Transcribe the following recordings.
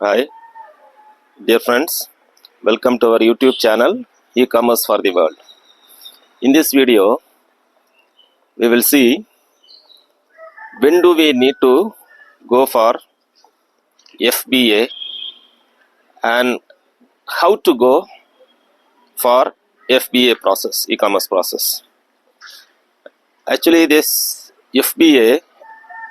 Hi, dear friends. Welcome to our YouTube channel, eCommerce for the World. In this video, we will see when do we need to go for FBA and how to go for FBA process, e-commerce process. Actually, this FBA,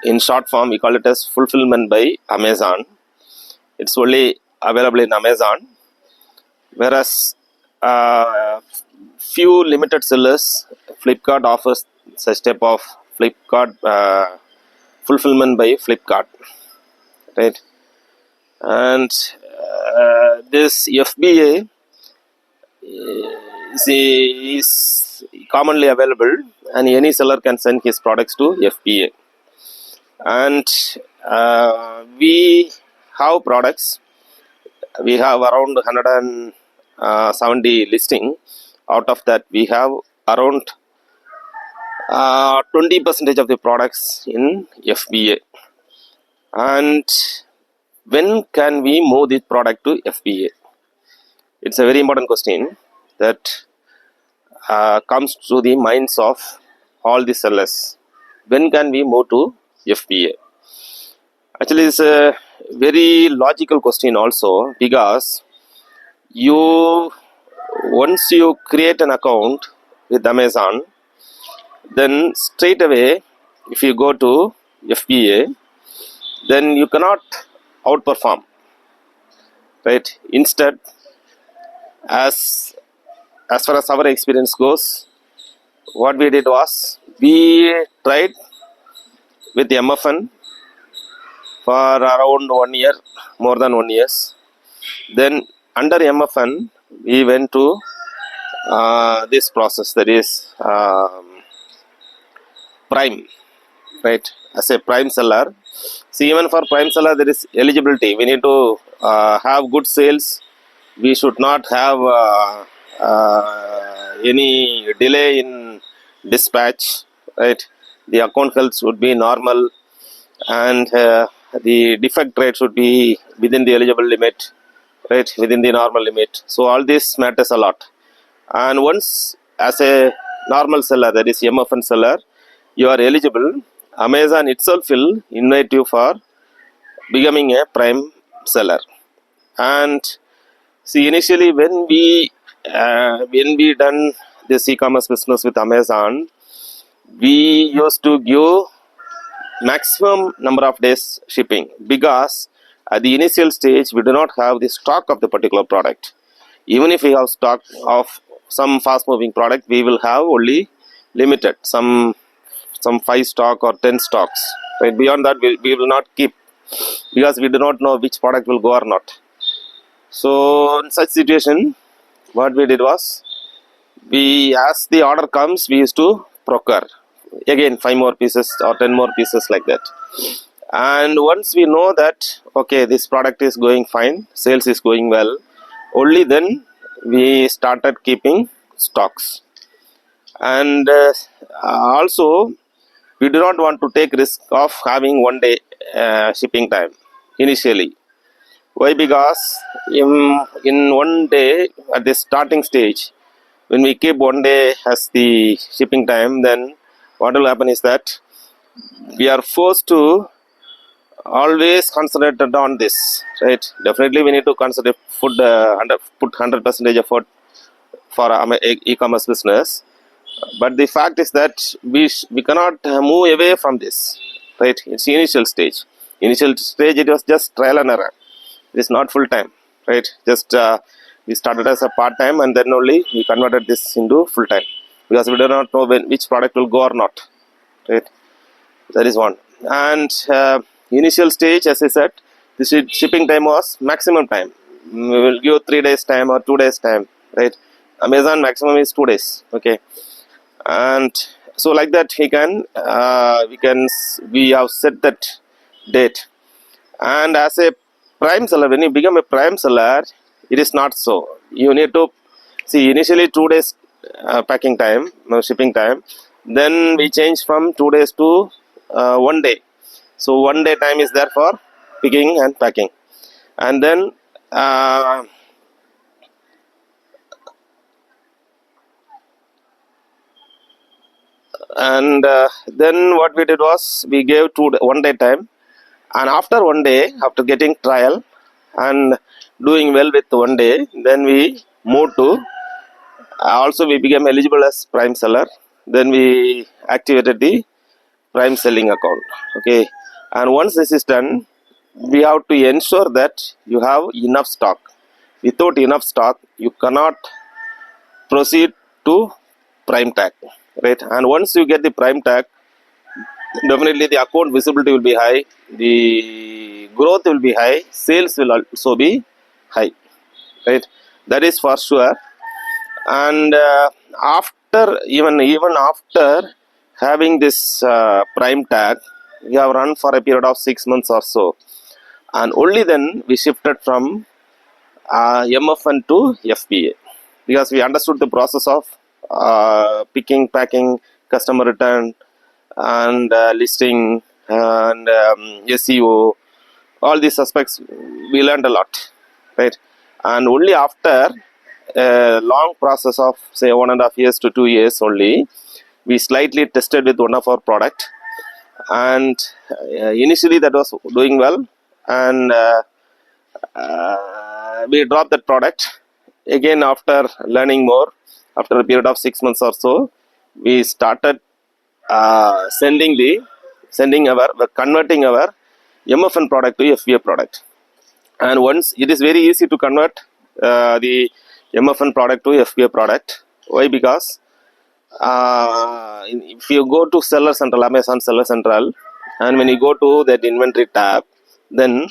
in short form, we call it as fulfillment by Amazon. It's only available in Amazon, whereas few limited sellers, Flipkart offers such type of Flipkart fulfillment by Flipkart, right? And this FBA is commonly available, and any seller can send his products to FBA. And we have products. We have around 170 listing. Out of that, we have around 20% of the products in FBA. And when can we move this product to FBA? It's a very important question that comes to the minds of all the sellers. When can we move to FBA? Actually, it's a very logical question also, because once you create an account with Amazon, then straight away, if you go to FBA, then you cannot outperform, right? Instead, as far as our experience goes, what we did was we tried with MFN for around 1 year, more than 1 year. Then under MFN, we went to this process, that is Prime, right? As a Prime seller. See, even for Prime seller, there is eligibility. We need to have good sales. We should not have any delay in dispatch, right? The account health should be normal, and the defect rate should be within the eligible limit, right? Within the normal limit. So all this matters a lot. And once, as a normal seller, that is MFN seller, you are eligible, Amazon itself will invite you for becoming a Prime seller. And see, initially when we done this e-commerce business with Amazon, we used to give maximum number of days shipping, because at the initial stage we do not have the stock of the particular product. Even if we have stock of some fast moving product, we will have only limited, some 5 stock or 10 stocks, right? Beyond that, we will not keep, because we do not know which product will go or not. So in such situation, what we did was, as the order comes, we used to procure again 5 more pieces or 10 more pieces, like that. And once we know that, okay, this product is going fine, sales is going well, only then we started keeping stocks. And also, we do not want to take risk of having 1 day shipping time initially. Why? Because in 1 day, at the starting stage, when we keep 1 day as the shipping time, then what will happen is that we are forced to always concentrate on this, right? Definitely we need to consider put 100% effort for e-commerce business, but the fact is that we cannot move away from this, right? It's initial stage. It was just trial and error. It is not full time, right? Just we started as a part time, and then only we converted this into full time, because we do not know which product will go or not, right? That is one. And initial stage, as I said, the shipping time was maximum time. We will give 3 days time or 2 days time, right? Amazon maximum is 2 days, okay? And so like that, we have set that date. And as a Prime seller, when you become a Prime seller, it is not so. You need to see, initially 2 days packing time, shipping time. Then we change from 2 days to 1 day. So 1 day time is there for picking and packing. And then then what we did was we gave 1 day time, and after 1 day, after getting trial and doing well with 1 day, then we moved to also we became eligible as prime seller. Then we activated the prime selling account. Okay, and once this is done, we have to ensure that you have enough stock. Without enough stock, you cannot proceed to prime tag, right? And once you get the prime tag, definitely the account visibility will be high, the growth will be high, sales will also be high, right? That is for sure. And after even after having this prime tag, we have run for a period of 6 months or so, and only then we shifted from MFN to FBA, because we understood the process of picking, packing, customer return, and listing, and SEO, all these aspects we learned a lot, right? And only after a long process of say 1.5 years to 2 years only, we slightly tested with one of our product, and initially that was doing well, and we dropped that product. Again, after learning more, after a period of 6 months or so, we started converting our MFN product to FBA product. And once it is very easy to convert the MFN product to FBA product. Why? Because if you go to Seller Central, Amazon Seller Central, and when you go to that inventory tab, then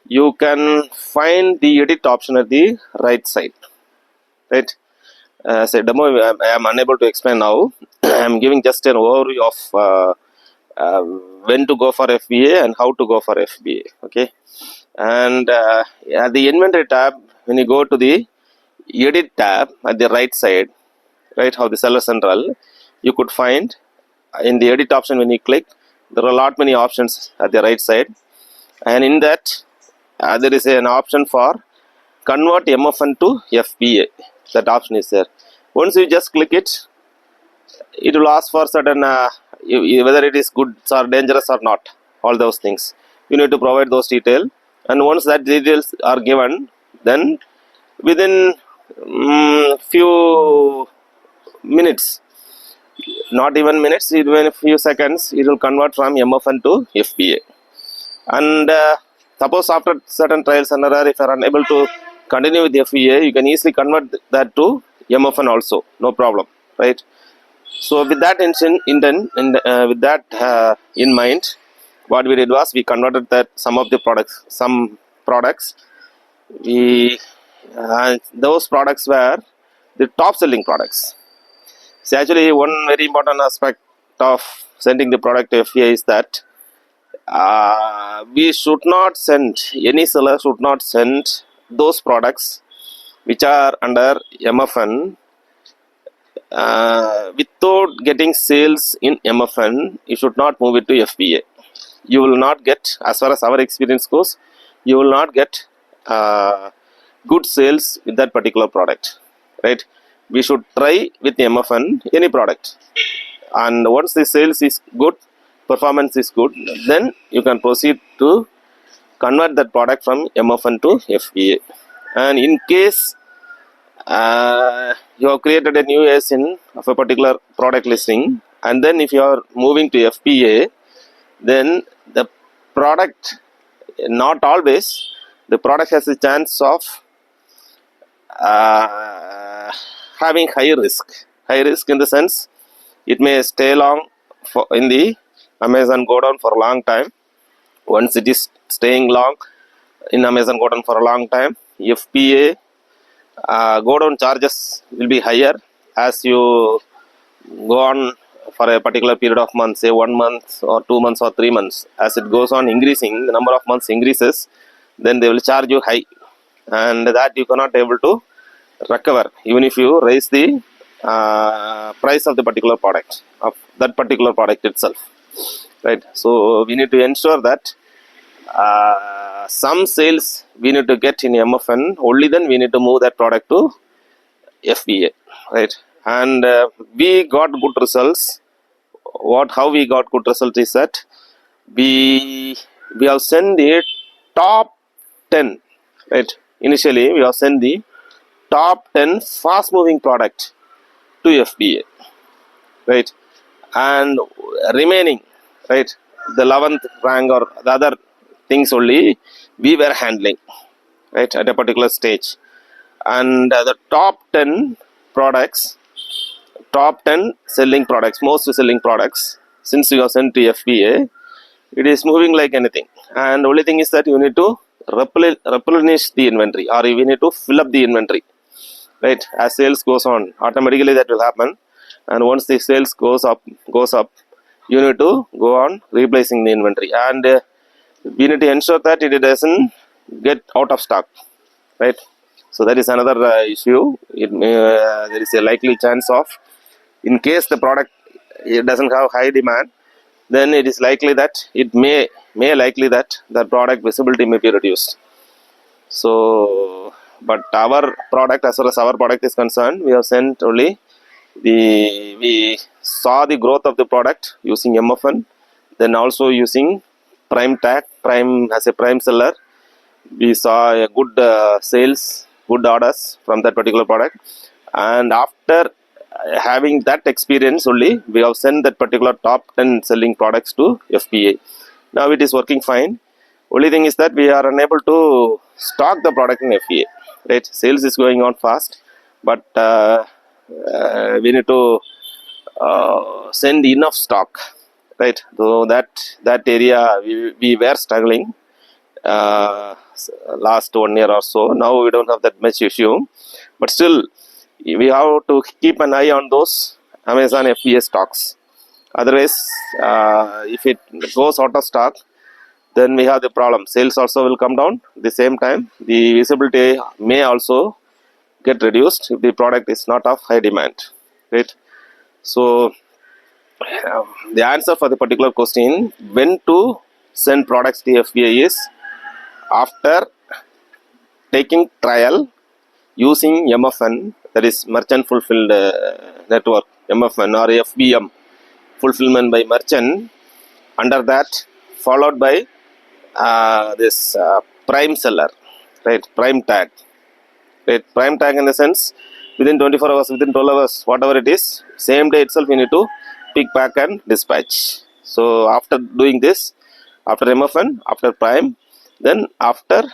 you can find the edit option at the right side, right? As a demo, I am unable to explain now. I am giving just an overview of when to go for FBA and how to go for FBA. Okay, and at the inventory tab, when you go to the edit tab at the right side, right, of the Seller Central, you could find in the edit option, when you click, there are a lot many options at the right side, and in that there is an option for convert MFN to FBA. That option is there. Once you just click it, it will ask for certain whether it is good or dangerous or not. All those things you need to provide those details, and once that details are given, then within few minutes, not even minutes, even a few seconds, it will convert from MFN to FBA. And suppose after certain trials and error, if you are unable to continue with FBA, you can easily convert that to MFN also, no problem, right? So with that in mind, what we did was we converted that some products, we those products were the top selling products. So actually, one very important aspect of sending the product to FBA is that we should not send, any seller should not send those products which are under MFN without getting sales in MFN. You should not move it to FBA. You will not get, as far as our experience goes, you will not get good sales with that particular product, right? We should try with MFN any product, and once the sales is good, performance is good, then you can proceed to convert that product from MFN to FBA. And in case you have created a new ASIN of a particular product listing, and then if you are moving to FBA, then the product, not always, the product has a chance of having high risk. High risk in the sense, it may stay long in the Amazon go down for a long time. Once it is staying long in Amazon go down for a long time, FBA go down charges will be higher as you go on for a particular period of months, say 1 month or 2 months or 3 months. As it goes on increasing, the number of months increases, then they will charge you high, and that you cannot able to recover even if you raise the price of the particular product, of that particular product itself, right? So we need to ensure that some sales we need to get in MFN, only then we need to move that product to FBA, right? And we got good results. How we got good result is that we have sent the top 10, right? Initially we have sent the top 10 fast moving product to FBA, right? And remaining, right, the 11th rank or the other things only we were handling, right, at a particular stage. And the top 10 products, top 10 selling products, most selling products, since you have sent to FBA, it is moving like anything. And the only thing is that you need to replenish the inventory, or you need to fill up the inventory, right? As sales goes on, automatically that will happen. And once the sales goes up, you need to go on replacing the inventory, and we need to ensure that it doesn't get out of stock, right? So that is another issue. There is a likely chance of, in case the product it doesn't have high demand, then it is likely that it may likely that the product visibility may be reduced. So, but our product, as far as our product is concerned, we have sent only we saw the growth of the product using MFN, then also using prime tag, prime as a prime seller. We saw a good sales, good orders from that particular product, and after having that experience only, we have sent that particular top 10 selling products to FBA. Now it is working fine. Only thing is that we are unable to stock the product in FBA, right? Sales is going on fast, but we need to send enough stock, right? So that area we were struggling last 1 year or so. Now we don't have that much issue, but still we have to keep an eye on those Amazon FBA stocks. Otherwise, if it goes out of stock, then we have the problem. Sales also will come down. At the same time, the visibility may also get reduced if the product is not of high demand, right? So the answer for the particular question, when to send products to FBA, is after taking trial using MFN, that is merchant fulfilled network, MFN or FBM, fulfillment by merchant. Under that, followed by this prime seller, right? Prime tag, right? Prime tag in the sense, within 24 hours, within 12 hours, whatever it is, same day itself you need to pick, pack and dispatch. So after doing this, after MFN, after prime, then after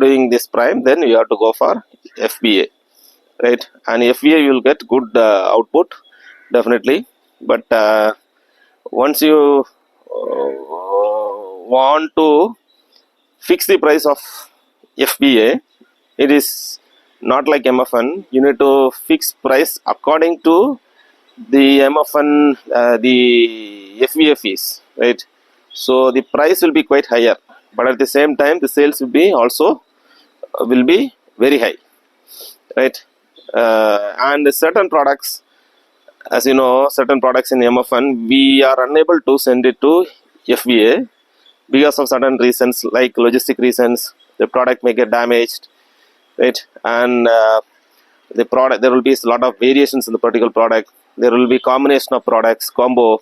doing this prime, then you have to go for FBA, right? And FBA you will get good output, definitely. But once you want to fix the price of FBA, it is not like MFN. You need to fix price according to the MFN, the FBA fees, right? So the price will be quite higher, but at the same time the sales will be also very high, right? And certain products, as you know, certain products in MFN we are unable to send it to FBA because of certain reasons, like logistic reasons. The product may get damaged, right? And the product, there will be a lot of variations in the particular product. There will be combination of products, combo.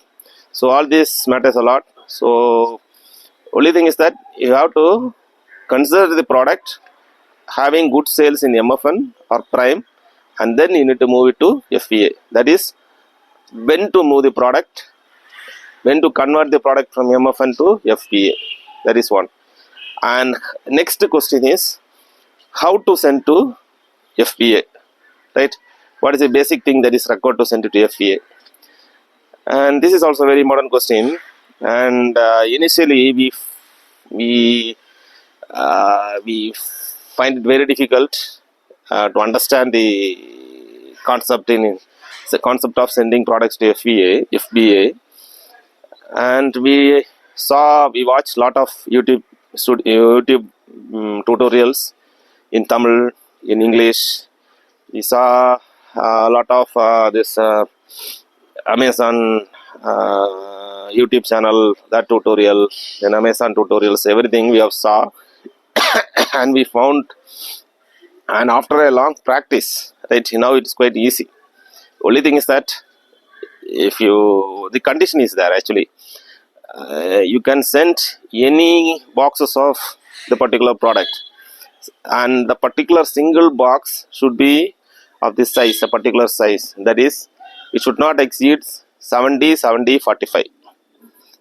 So all this matters a lot. So only thing is that you have to consider the product having good sales in MFN or prime, and then you need to move it to FBA. That is when to move the product, when to convert the product from MFN to FBA. That is one. And next question is how to send to FBA, right? What is the basic thing that is required to send it to FBA? And this is also a very modern question. And initially we find it very difficult to understand the concept of sending products to FBA, and we watched a lot of YouTube tutorials in Tamil, in English. We saw a lot of this Amazon YouTube channel, that tutorial, then Amazon tutorials, everything we have saw. and we found, and after a long practice, right, now it's quite easy. Only thing is that if you, the condition is there actually, you can send any boxes of the particular product, and the particular single box should be of this size, a particular size, that is, it should not exceed 70 70 45.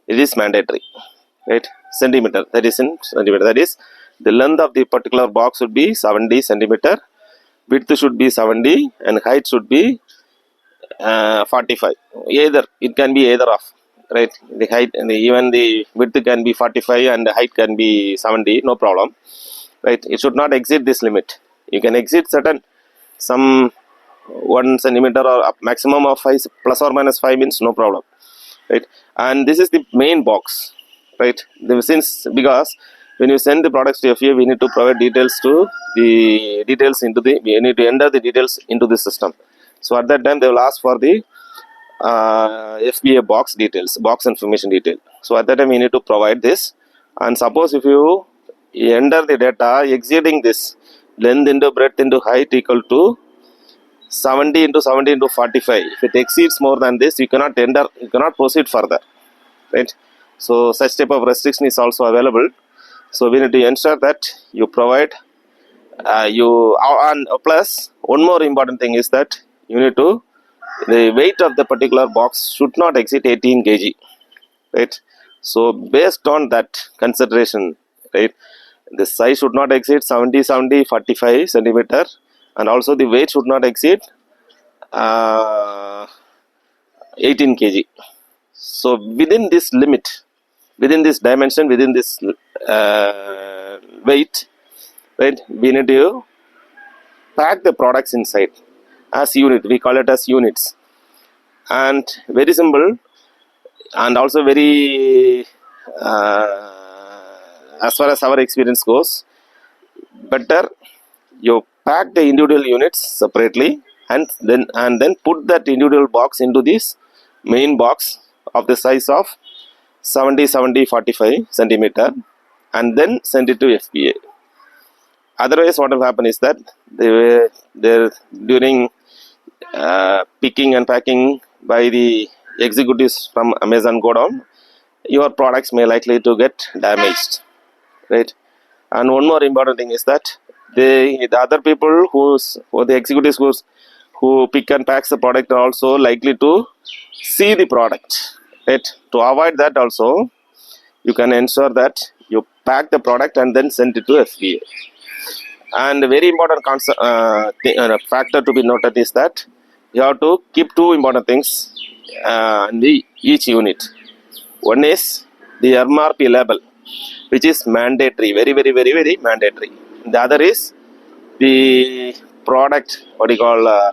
It is mandatory, right? Centimeter, that is in centimeter, that is the length of the particular box should be 70 centimeter, width should be 70, and height should be 45. Either it can be either of, right? The height and even the width can be 45 and the height can be 70, no problem, right? It should not exceed this limit. You can exceed certain some 1 centimeter or maximum of 5 plus or minus 5 means no problem, right? And this is the main box, right? Since because when you send the products to FBA, we need to provide details to the details into the, we need to enter the details into the system. So at that time they will ask for the FBA box details, box information detail. So at that time we need to provide this. And suppose if you enter the data exceeding this length into breadth into height equal to 70 into 70 into 45, if it exceeds more than this, you cannot enter, you cannot proceed further, right? So such type of restriction is also available. So we need to ensure that you provide and plus one more important thing is that you need to, the weight of the particular box should not exceed 18 kg, right? So based on that consideration, right, the size should not exceed 70 70 45 centimeter, and also the weight should not exceed 18 kg. So within this limit, within this dimension, within this weight, right, we need to pack the products inside as unit. We call it as units, and very simple, and also very as far as our experience goes, better you pack the individual units separately and then put that individual box into this main box of the size of 70 70 45 centimeter, and then send it to FBA. Otherwise what will happen is that during picking and packing by the executives from Amazon go down, your products may likely to get damaged, right? And one more important thing is that the other people or the executives who pick and packs the product are also likely to see the product, right? To avoid that also, you can ensure that you pack the product and then send it to FBA. And a very important factor to be noted is that you have to keep two important things in each unit. One is the MRP label, which is mandatory, very mandatory. The other is the product, what you call,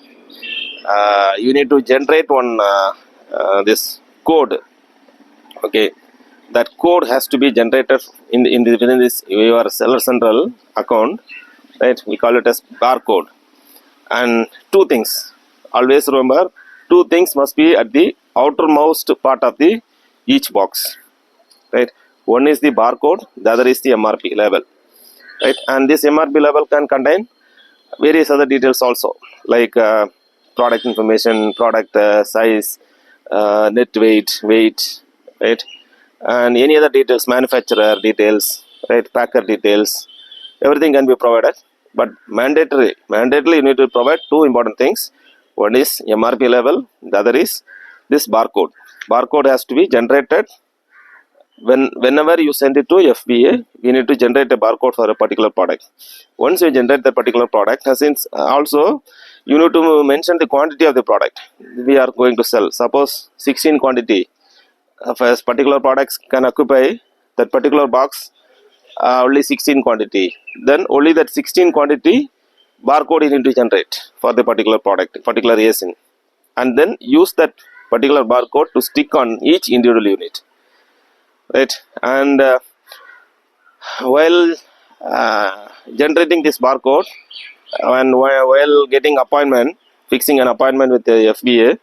you need to generate one this code. Okay, that code has to be generated within this your seller central account, right? We call it as barcode. And two things, always remember, two things must be at the outermost part of the each box, right? One is the barcode, the other is the MRP label, right? And this MRP label can contain various other details also, like product information, product size, net weight, right? And any other details, manufacturer details, right? Packer details, everything can be provided. But mandatory you need to provide two important things. One is MRP level, the other is this barcode. Barcode has to be generated whenever you send it to FBA. You need to generate a barcode for a particular product. Once you generate the particular product, since also you need to mention the quantity of the product we are going to sell. Suppose 16 quantity of a particular products can occupy that particular box, only 16 quantity, then only that 16 quantity barcode you need to generate for the particular product, particular ASIN, and then use that particular barcode to stick on each individual unit, right? And while generating this barcode and while getting appointment, fixing an appointment with the FBA,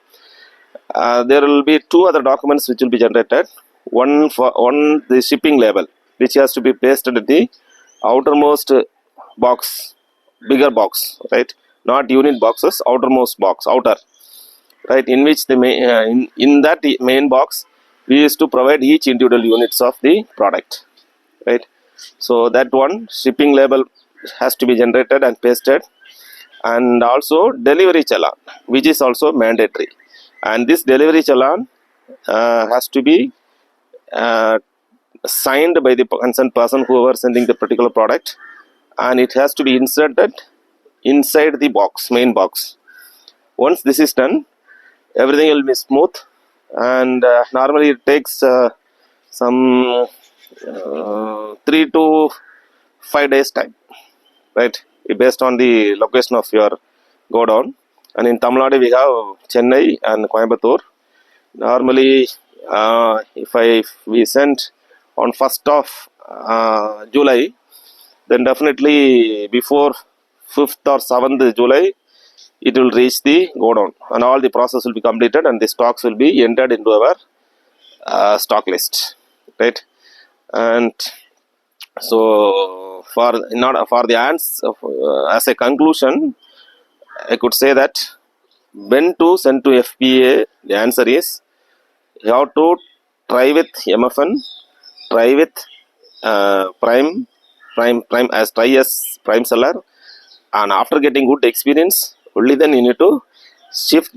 there will be two other documents which will be generated. One the shipping label, which has to be pasted at the outermost box, bigger box, right? Not unit boxes, outermost box, outer, right? In which the in that main box, we used to provide each individual units of the product, right? So that one shipping label has to be generated and pasted, and also delivery challan, which is also mandatory. And this delivery challan has to be uh, signed by the concerned person whoever sending the particular product, and it has to be inserted inside the box, main box. Once this is done, everything will be smooth, and normally it takes some 3 to 5 days time, right? Based on the location of your godown. And in Tamil Nadu we have Chennai and Coimbatore. Normally, if we send on 1st of July, then definitely before 5th or 7th July, it will reach the godown, and all the process will be completed, and the stocks will be entered into our stock list, right? And so for not for the answer, as a conclusion, I could say that when to send to FBA, the answer is you have to try with MFN, try with prime as try as prime seller, and after getting good experience, only then you need to shift